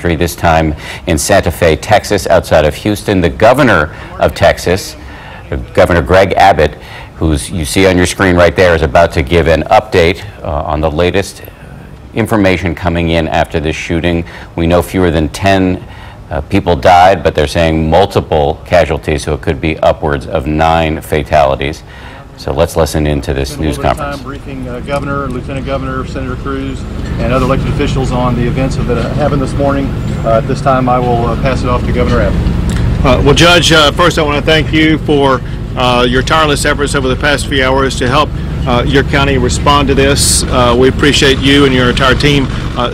This time in Santa Fe, Texas, outside of Houston. The governor of Texas, Governor Greg Abbott, who's you see on your screen right there, is about to give an update on the latest information coming in after this shooting. We know fewer than 10 people died, but they're saying multiple casualties, so it could be upwards of 9 fatalities. So let's listen into this news conference. Briefing Governor, Lieutenant Governor, Senator Cruz, and other elected officials on the events that happened this morning. At this time, I will pass it off to Governor Abbott. Well, Judge, first I want to thank you for your tireless efforts over the past few hours to help your county respond to this. We appreciate you and your entire team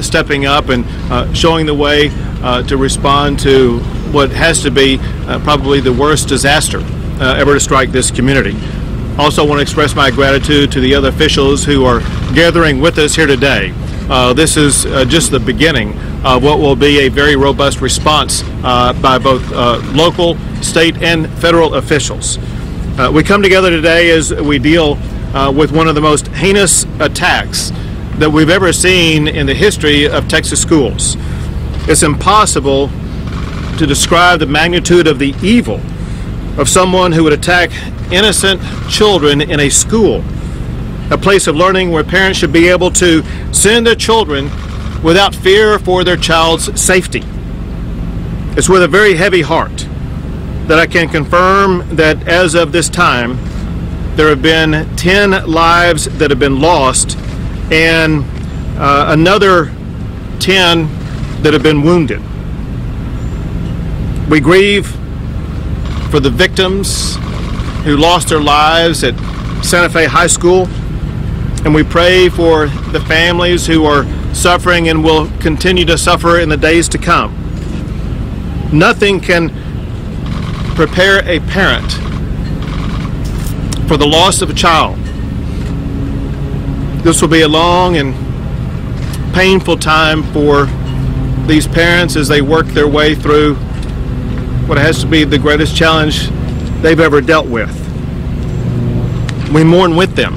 stepping up and showing the way to respond to what has to be probably the worst disaster ever to strike this community. Also want to express my gratitude to the other officials who are gathering with us here today. This is just the beginning of what will be a very robust response by both local, state, and federal officials. We come together today as we deal with one of the most heinous attacks that we've ever seen in the history of Texas schools. It's impossible to describe the magnitude of the evil of someone who would attack innocent children in a school, a place of learning where parents should be able to send their children without fear for their child's safety. It's with a very heavy heart that I can confirm that as of this time, there have been 10 lives that have been lost and another 10 that have been wounded. We grieve for the victims who lost their lives at Santa Fe High School, and we pray for the families who are suffering and will continue to suffer in the days to come. Nothing can prepare a parent for the loss of a child. This will be a long and painful time for these parents as they work their way through what has to be the greatest challenge they've ever dealt with. We mourn with them.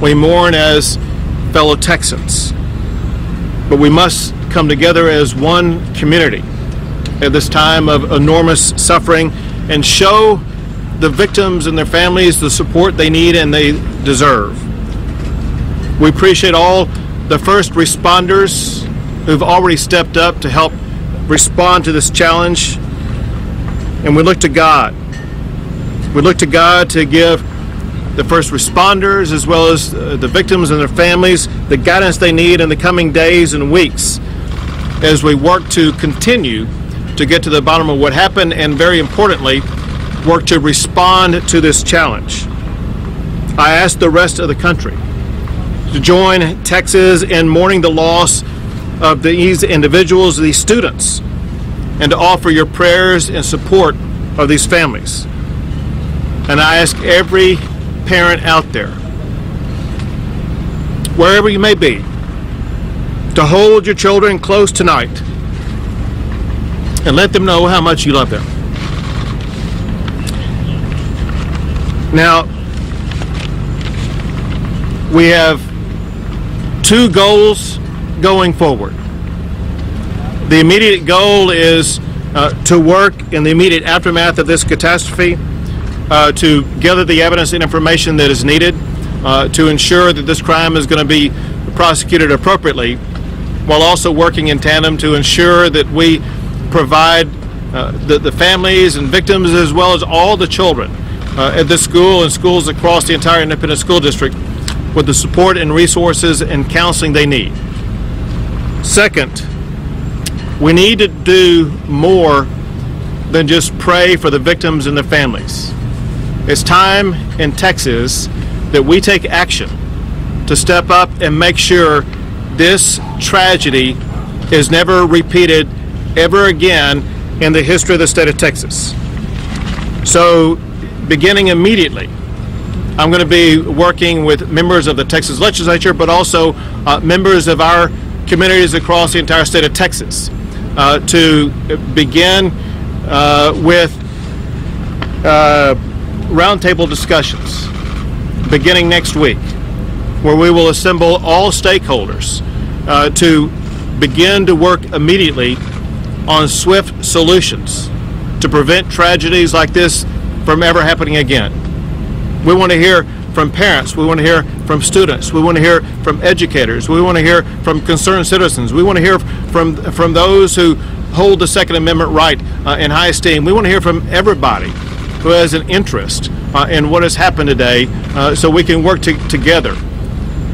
We mourn as fellow Texans. But we must come together as one community at this time of enormous suffering and show the victims and their families the support they need and they deserve. We appreciate all the first responders who've already stepped up to help respond to this challenge. And we look to God. We look to God to give the first responders as well as the victims and their families the guidance they need in the coming days and weeks as we work to continue to get to the bottom of what happened and, very importantly, work to respond to this challenge. I ask the rest of the country to join Texas in mourning the loss of these individuals, these students, and to offer your prayers and support of these families. And I ask every parent out there, wherever you may be, to hold your children close tonight and let them know how much you love them. Now, we have two goals going forward. The immediate goal is to work in the immediate aftermath of this catastrophe to gather the evidence and information that is needed to ensure that this crime is going to be prosecuted appropriately, while also working in tandem to ensure that we provide the families and victims as well as all the children at this school and schools across the entire independent school district with the support and resources and counseling they need. Second, we need to do more than just pray for the victims and their families. It's time in Texas that we take action to step up and make sure this tragedy is never repeated ever again in the history of the state of Texas. So, beginning immediately, I'm going to be working with members of the Texas legislature, but also members of our communities across the entire state of Texas to begin with roundtable discussions beginning next week, where we will assemble all stakeholders to begin to work immediately on swift solutions to prevent tragedies like this from ever happening again. We want to hear from parents, we want to hear from students, we want to hear from educators, we want to hear from concerned citizens, we want to hear from those who hold the Second Amendment right in high esteem. We want to hear from everybody who has an interest in what has happened today, so we can work together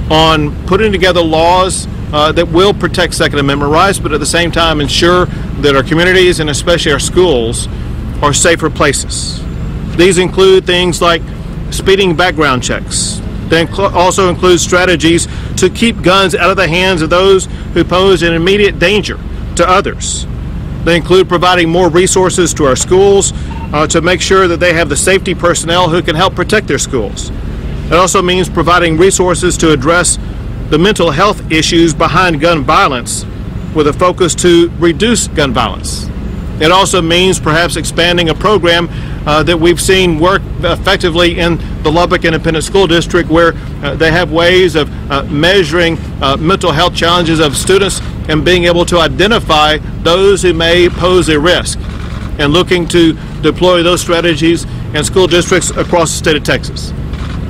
on putting together laws that will protect Second Amendment rights, but at the same time ensure that our communities and especially our schools are safer places. These include things like speeding background checks. They also include strategies to keep guns out of the hands of those who pose an immediate danger to others. They include providing more resources to our schools to make sure that they have the safety personnel who can help protect their schools. It also means providing resources to address the mental health issues behind gun violence with a focus to reduce gun violence. It also means perhaps expanding a program that we've seen work effectively in the Lubbock Independent School District, where they have ways of measuring mental health challenges of students and being able to identify those who may pose a risk, and looking to deploy those strategies in school districts across the state of Texas.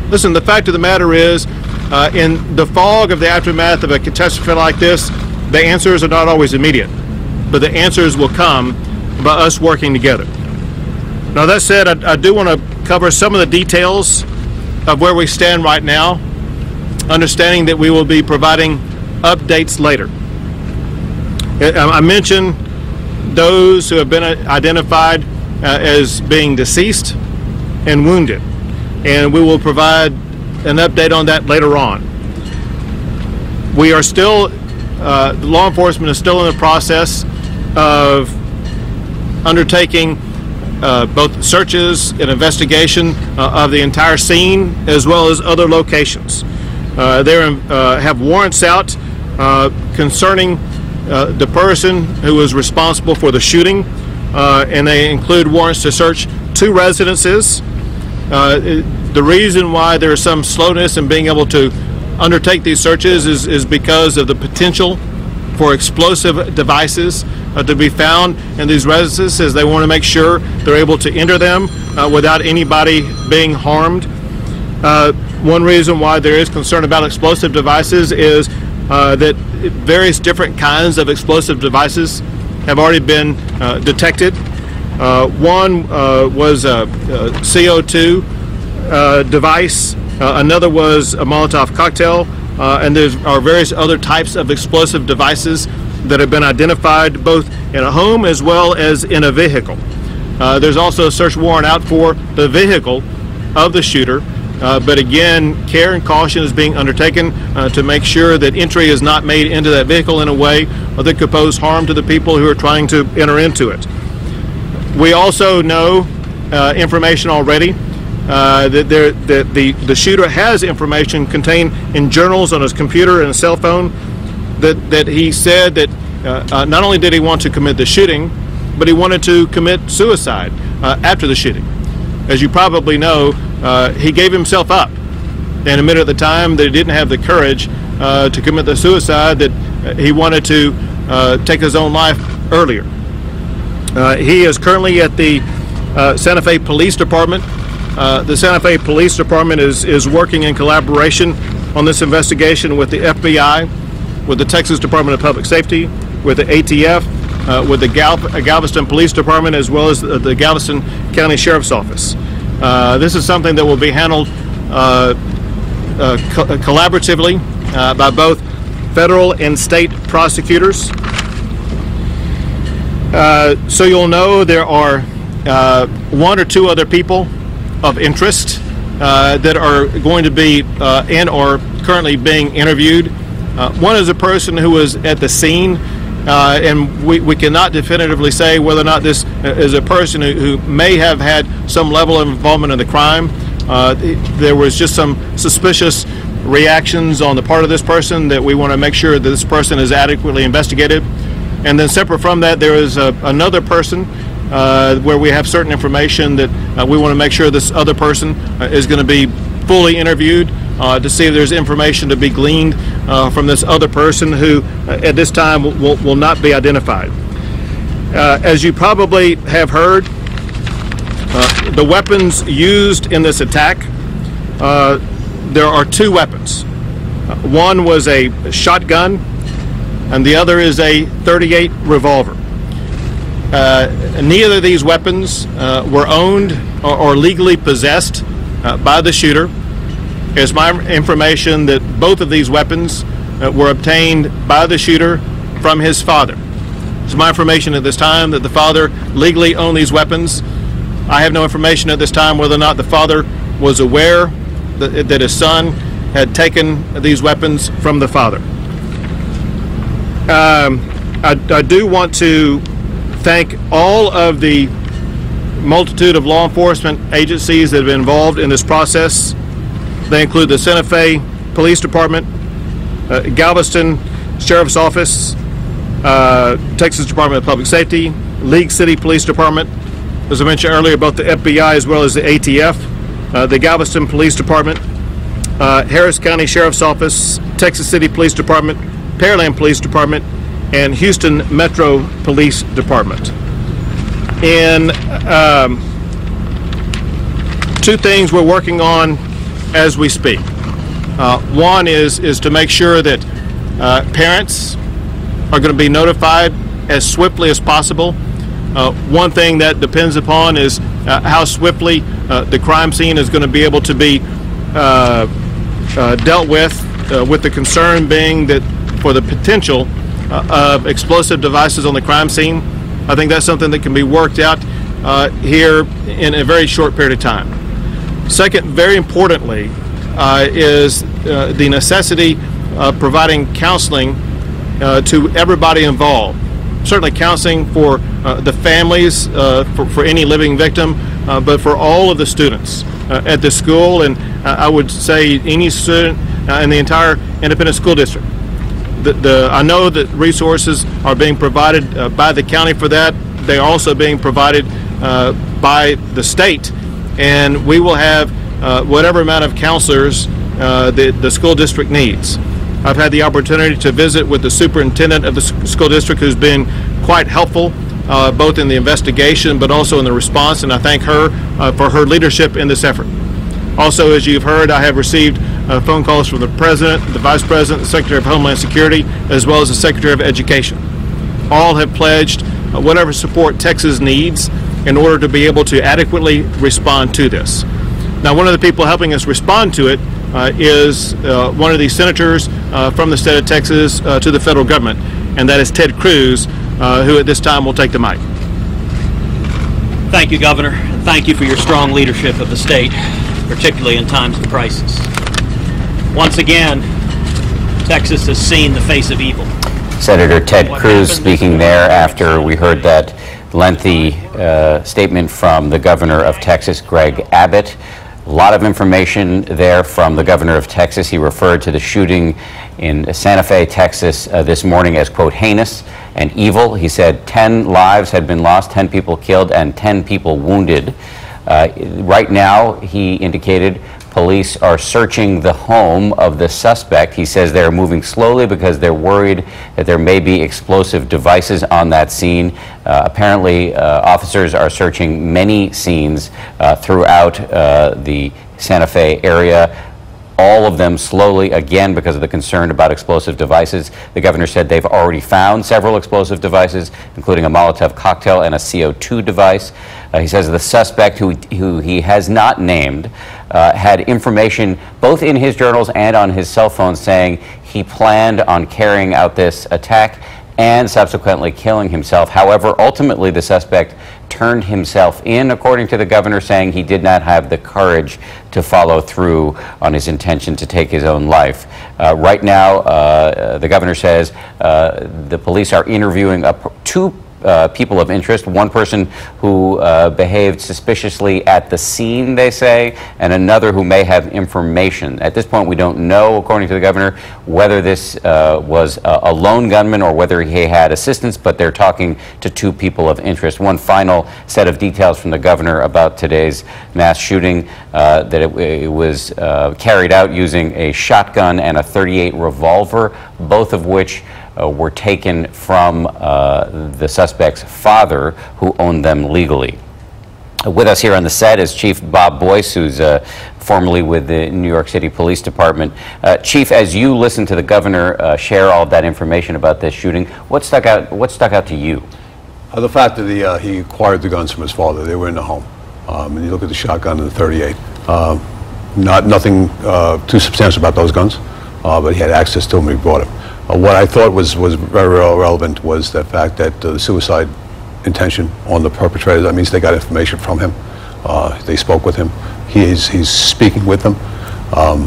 Listen, the fact of the matter is, in the fog of the aftermath of a catastrophe like this, the answers are not always immediate, but the answers will come by us working together. Now, that said, I do want to cover some of the details of where we stand right now, understanding that we will be providing updates later. I mentioned those who have been identified as being deceased and wounded, and we will provide an update on that later on. We are still, law enforcement is still in the process of undertaking both searches and investigation of the entire scene as well as other locations. They have warrants out concerning the person who was responsible for the shooting, and they include warrants to search 2 residences. The reason why there is some slowness in being able to undertake these searches is because of the potential for explosive devices to be found in these residences, as they want to make sure they're able to enter them without anybody being harmed. One reason why there is concern about explosive devices is that various different kinds of explosive devices have already been detected. One was a CO2 device, another was a Molotov cocktail, and there are various other types of explosive devices that have been identified both in a home as well as in a vehicle. There's also a search warrant out for the vehicle of the shooter, but again, care and caution is being undertaken to make sure that entry is not made into that vehicle in a way that could pose harm to the people who are trying to enter into it. We also know information already that the shooter has information contained in journals on his computer and a cell phone that he said that not only did he want to commit the shooting, but he wanted to commit suicide after the shooting. As you probably know, he gave himself up and admitted at the time that he didn't have the courage to commit the suicide, that he wanted to take his own life earlier. He is currently at the Santa Fe Police Department. The Santa Fe Police Department is working in collaboration on this investigation with the FBI, with the Texas Department of Public Safety, with the ATF, with the Galveston Police Department, as well as the Galveston County Sheriff's Office. This is something that will be handled collaboratively by both federal and state prosecutors. So you'll know there are one or two other people of interest that are going to be and are currently being interviewed. One is a person who was at the scene, and we cannot definitively say whether or not this is a person who may have had some level of involvement in the crime. There was just some suspicious reactions on the part of this person that we want to make sure that this person is adequately investigated. And then separate from that, there is another person where we have certain information that we want to make sure this other person is going to be fully interviewed to see if there's information to be gleaned from this other person who at this time will not be identified. As you probably have heard, the weapons used in this attack, there are two weapons. One was a shotgun and the other is a .38 revolver. Neither of these weapons were owned or legally possessed by the shooter. It's my information that both of these weapons were obtained by the shooter from his father. It's my information at this time that the father legally owned these weapons. I have no information at this time whether or not the father was aware that his son had taken these weapons from the father. I do want to thank all of the multitude of law enforcement agencies that have been involved in this process. They include the Santa Fe Police Department, Galveston Sheriff's Office, Texas Department of Public Safety, League City Police Department, as I mentioned earlier, both the FBI as well as the ATF, the Galveston Police Department, Harris County Sheriff's Office, Texas City Police Department, Pearland Police Department, and Houston Metro Police Department. And two things we're working on as we speak. One is to make sure that parents are going to be notified as swiftly as possible. One thing that depends upon is how swiftly the crime scene is going to be able to be dealt with the concern being that for the potential of explosive devices on the crime scene. I think that's something that can be worked out here in a very short period of time. Second, very importantly, is the necessity of providing counseling to everybody involved. Certainly counseling for the families, for any living victim, but for all of the students at the school, and I would say any student in the entire independent school district. I know that resources are being provided by the county for that. They are also being provided by the state, and we will have whatever amount of counselors the school district needs. I've had the opportunity to visit with the superintendent of the school district, who's been quite helpful both in the investigation but also in the response, and I thank her for her leadership in this effort. Also, as you've heard, I have received phone calls from the President, the Vice President, the Secretary of Homeland Security, as well as the Secretary of Education. All have pledged whatever support Texas needs in order to be able to adequately respond to this. Now, one of the people helping us respond to it is one of the senators from the state of Texas to the federal government, and that is Ted Cruz, who at this time will take the mic. Thank you, Governor. Thank you for your strong leadership of the state, particularly in times of crisis. Once again, Texas has seen the face of evil. Senator Ted Cruz speaking there after we heard that lengthy statement from the governor of Texas, Greg Abbott. A lot of information there from the governor of Texas. He referred to the shooting in Santa Fe, Texas this morning as, quote, heinous and evil. He said 10 lives had been lost, 10 people killed, and 10 people wounded. Right now, he indicated, police are searching the home of the suspect. He says they're moving slowly because they're worried that there may be explosive devices on that scene. Apparently, officers are searching many scenes throughout the Santa Fe area. all of them slowly, again because of the concern about explosive devices. The governor said they've already found several explosive devices, including a Molotov cocktail and a CO2 device. He says the suspect, who he has not named, had information both in his journals and on his cell phone saying he planned on carrying out this attack and subsequently killing himself. However, ultimately the suspect turned himself in, according to the governor, saying he did not have the courage to follow through on his intention to take his own life. Right now, the governor says the police are interviewing two people of interest, one person who behaved suspiciously at the scene, they say, and another who may have information. At this point, we don't know, according to the governor, whether this was a lone gunman or whether he had assistance, but they're talking to two people of interest. One final set of details from the governor about today's mass shooting, that it was carried out using a shotgun and a .38 revolver, both of which were taken from the suspect's father, who owned them legally. With us here on the set is Chief Bob Boyce, who's formerly with the New York City Police Department. Chief, as you listen to the governor share all of that information about this shooting, what stuck out to you? The fact that he acquired the guns from his father. They were in the home. And you look at the shotgun and the .38. Nothing too substantial about those guns, but he had access to them when he bought them. What I thought was very relevant was the fact that the suicide intention on the perpetrator, that means they got information from him. They spoke with him. He's speaking with them.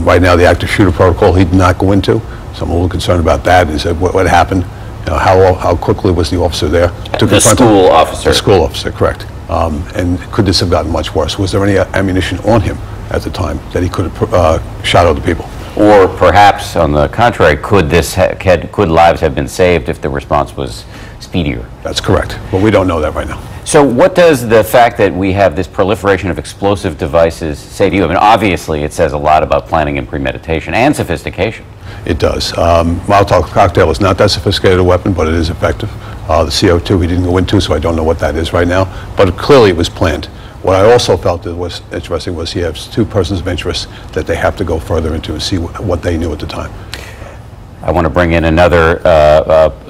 Right now, the active shooter protocol he did not go into, so I'm a little concerned about that. Is that what happened? You know, how quickly was the officer there? The school officer. The school officer, correct. And could this have gotten much worse? Was there any ammunition on him at the time that he could have shot other people? Or perhaps, on the contrary, could lives have been saved if the response was speedier? That's correct. But we don't know that right now. So what does the fact that we have this proliferation of explosive devices say to you? I mean, obviously it says a lot about planning and premeditation and sophistication. It does. Molotov cocktail is not that sophisticated a weapon, but it is effective. The CO2 he didn't go into, so I don't know what that is right now. But clearly it was planned. What I also felt that was interesting was he has two persons of interest that they have to go further into and see what they knew at the time. I want to bring in another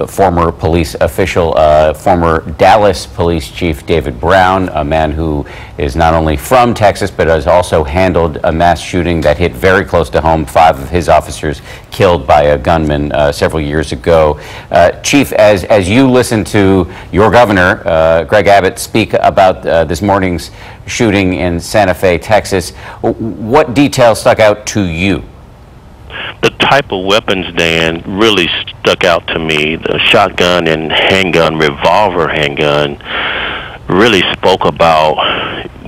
former police official, former Dallas Police Chief David Brown, a man who is not only from Texas, but has also handled a mass shooting that hit very close to home, 5 of his officers killed by a gunman several years ago. Chief, as you listen to your governor, Greg Abbott, speak about this morning's shooting in Santa Fe, Texas, what details stuck out to you? The type of weapons, Dan, really stuck out to me. The shotgun and handgun, revolver handgun, really spoke about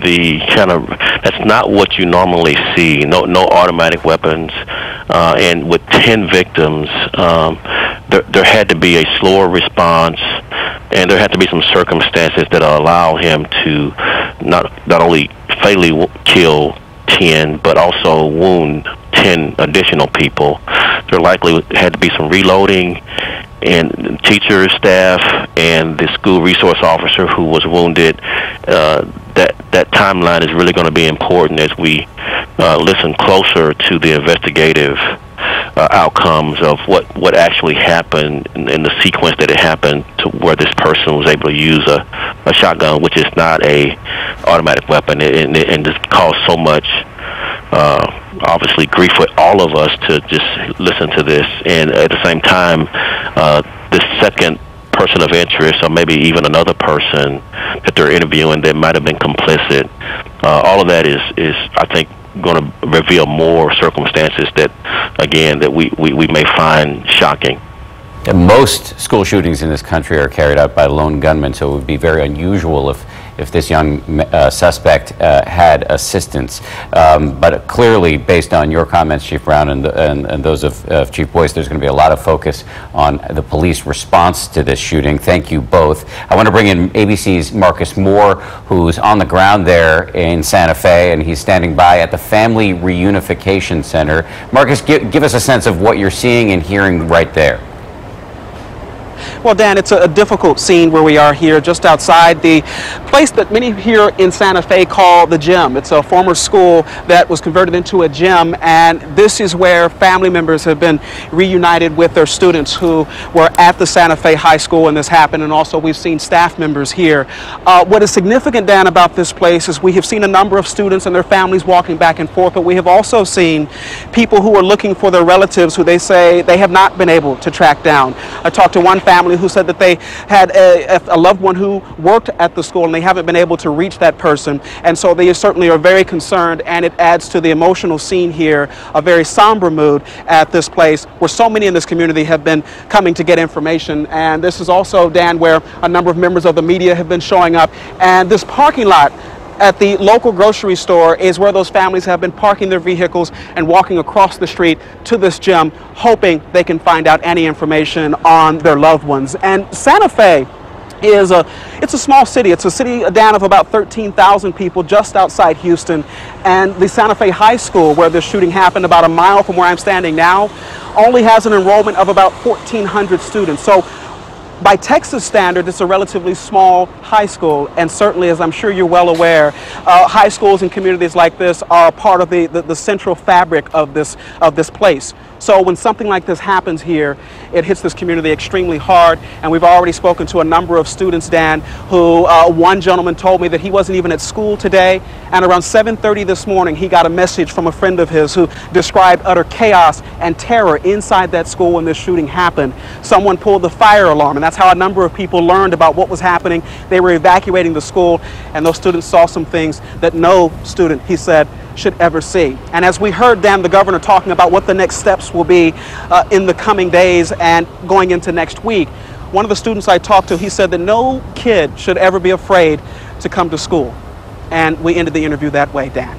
the kind of, that's not what you normally see. No automatic weapons. And with 10 victims, there had to be a slower response, and there had to be some circumstances that allow him to not only fatally kill 10, but also wound 10 additional people. There likely had to be some reloading, and teachers, staff, and the school resource officer who was wounded. That timeline is really going to be important as we listen closer to the investigative outcomes of what actually happened in the sequence that it happened, to where this person was able to use a shotgun, which is not a automatic weapon, and just caused so much obviously grief with all of us to just listen to this. And at the same time, the second person of interest, or maybe even another person that they're interviewing that might have been complicit, all of that is I think going to reveal more circumstances that, again, that we may find shocking. Most school shootings in this country are carried out by lone gunmen, so it would be very unusual if this young suspect had assistance. But clearly, based on your comments, Chief Brown, and those of Chief Boyce, there's going to be a lot of focus on the police response to this shooting. Thank you both. I want to bring in ABC's Marcus Moore, who's on the ground there in Santa Fe, and he's standing by at the Family Reunification Center. Marcus, give us a sense of what you're seeing and hearing right there. Well, Dan, it's a difficult scene where we are here just outside the place that many here in Santa Fe call the gym. It's a former school that was converted into a gym, and this is where family members have been reunited with their students who were at the Santa Fe High School when this happened, and also we've seen staff members here. What is significant, Dan, about this place is we have seen a number of students and their families walking back and forth, but we have also seen people who are looking for their relatives who they say they have not been able to track down. I talked to one family who said that they had a loved one who worked at the school and they haven't been able to reach that person, and so they certainly are very concerned, and it adds to the emotional scene here, a very somber mood at this place where so many in this community have been coming to get information. And this is also, Dan, where a number of members of the media have been showing up, and this parking lot at the local grocery store is where those families have been parking their vehicles and walking across the street to this gym, hoping they can find out any information on their loved ones. And Santa Fe is it's a small city. It's a city, Dan, of about 13,000 people just outside Houston. And the Santa Fe High School, where this shooting happened about a mile from where I'm standing now, only has an enrollment of about 1,400 students. So by Texas standard, it's a relatively small high school, and certainly, as I'm sure you're well aware, high schools and communities like this are a part of the central fabric of this place. So when something like this happens here, it hits this community extremely hard, and we've already spoken to a number of students, Dan, who one gentleman told me that he wasn't even at school today, and around 7:30 this morning he got a message from a friend of his who described utter chaos and terror inside that school when this shooting happened. Someone pulled the fire alarm, and that's how a number of people learned about what was happening. They were evacuating the school, and those students saw some things that no student, he said, should ever see. And as we heard, Dan, the governor talking about what the next steps will be in the coming days and going into next week, one of the students I talked to, he said that no kid should ever be afraid to come to school. And we ended the interview that way, Dan.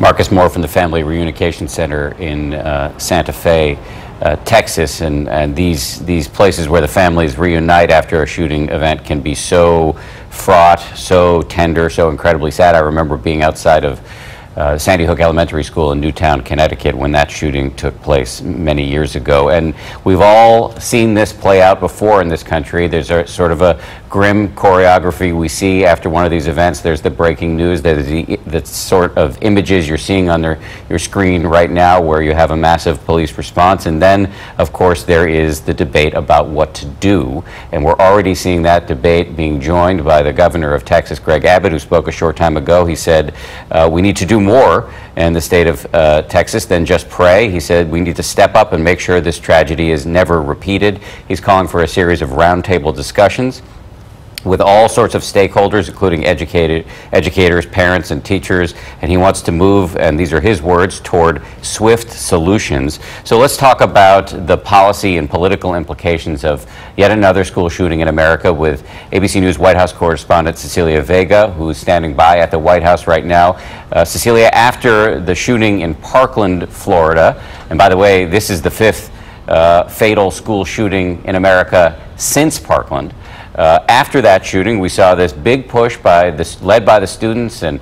Marcus Moore from the Family Reunification Center in Santa Fe, Texas, and these places where the families reunite after a shooting event can be so fraught, so tender, so incredibly sad. I remember being outside of Sandy Hook Elementary School in Newtown, Connecticut, when that shooting took place many years ago. And we've all seen this play out before in this country. There's a sort of a grim choreography we see after one of these events. There's the breaking news, there's the sort of images you're seeing on your screen right now where you have a massive police response. And then, of course, there is the debate about what to do. And we're already seeing that debate being joined by the governor of Texas, Greg Abbott, who spoke a short time ago. He said, we need to do more in the state of Texas than just pray. He said we need to step up and make sure this tragedy is never repeated. He's calling for a series of roundtable discussions with all sorts of stakeholders, including educators, parents, and teachers, and he wants to move, and these are his words, toward swift solutions. So let's talk about the policy and political implications of yet another school shooting in America with ABC News White House correspondent Cecilia Vega, who's standing by at the White House right now. Cecilia, after the shooting in Parkland, Florida, and by the way, this is the fifth fatal school shooting in America since Parkland. After that shooting, we saw this big push led by the students and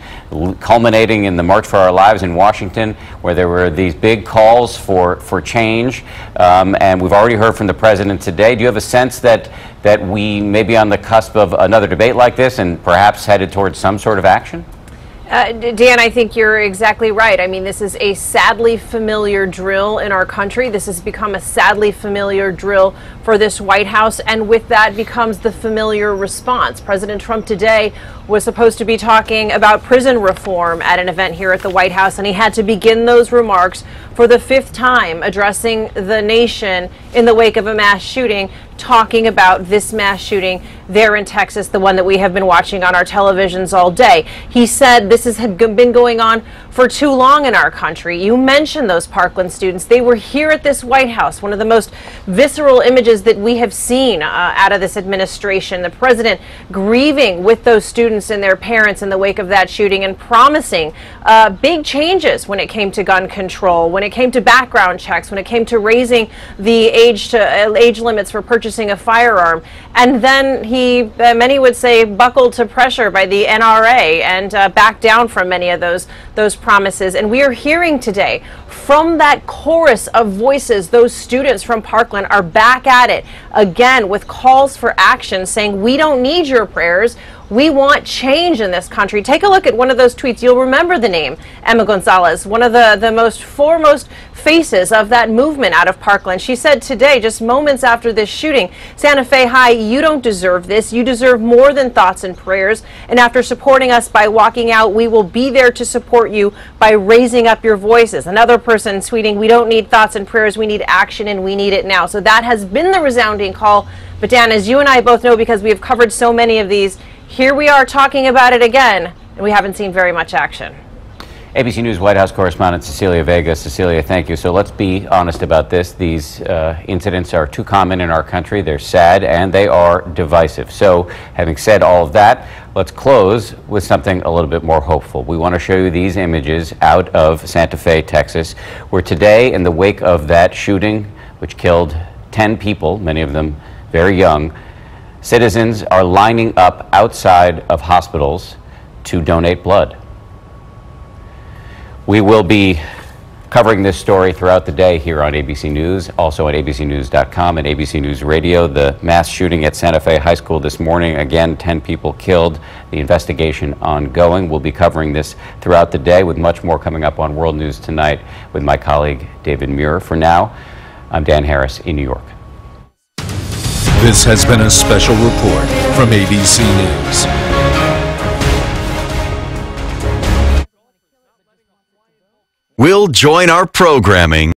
culminating in the March for Our Lives in Washington, where there were these big calls for change. And we've already heard from the president today. Do you have a sense that we may be on the cusp of another debate like this and perhaps headed towards some sort of action? Dan, I think you're exactly right. I mean, this is a sadly familiar drill in our country. This has become a sadly familiar drill for this White House, and with that becomes the familiar response. President Trump today was supposed to be talking about prison reform at an event here at the White House, and he had to begin those remarks for the fifth time, addressing the nation in the wake of a mass shooting, talking about this mass shooting there in Texas, the one that we have been watching on our televisions all day. He said this has been going on for too long in our country. You mentioned those Parkland students. They were here at this White House, one of the most visceral images that we have seen out of this administration. The president grieving with those students and their parents in the wake of that shooting and promising big changes when it came to gun control, when it came to background checks, when it came to raising the age limits for purchasing purchasing a firearm. And then he, many would say, buckled to pressure by the NRA and backed down from many of those promises. And we are hearing today from that chorus of voices, those students from Parkland are back at it again with calls for action, saying we don't need your prayers. We want change in this country. Take a look at one of those tweets. You'll remember the name Emma Gonzalez, one of the most foremost faces of that movement out of Parkland. She said today, just moments after this shooting, Santa Fe High, you don't deserve this. You deserve more than thoughts and prayers. And after supporting us by walking out, we will be there to support you by raising up your voices. Another person tweeting, we don't need thoughts and prayers. We need action, and we need it now. So that has been the resounding call. But Dan, as you and I both know, because we have covered so many of these, here we are talking about it again, and we haven't seen very much action. ABC News White House correspondent Cecilia Vega. Cecilia, thank you. So let's be honest about this. These incidents are too common in our country. They're sad and they are divisive. So having said all of that, let's close with something a little bit more hopeful. We want to show you these images out of Santa Fe, Texas, where today, in the wake of that shooting, which killed 10 people, many of them very young, citizens are lining up outside of hospitals to donate blood. We will be covering this story throughout the day here on ABC News, also on abcnews.com and ABC News Radio. The mass shooting at Santa Fe High School this morning, again, 10 people killed. The investigation ongoing. We'll be covering this throughout the day with much more coming up on World News Tonight with my colleague David Muir. For now, I'm Dan Harris in New York. This has been a special report from ABC News. We'll join our programming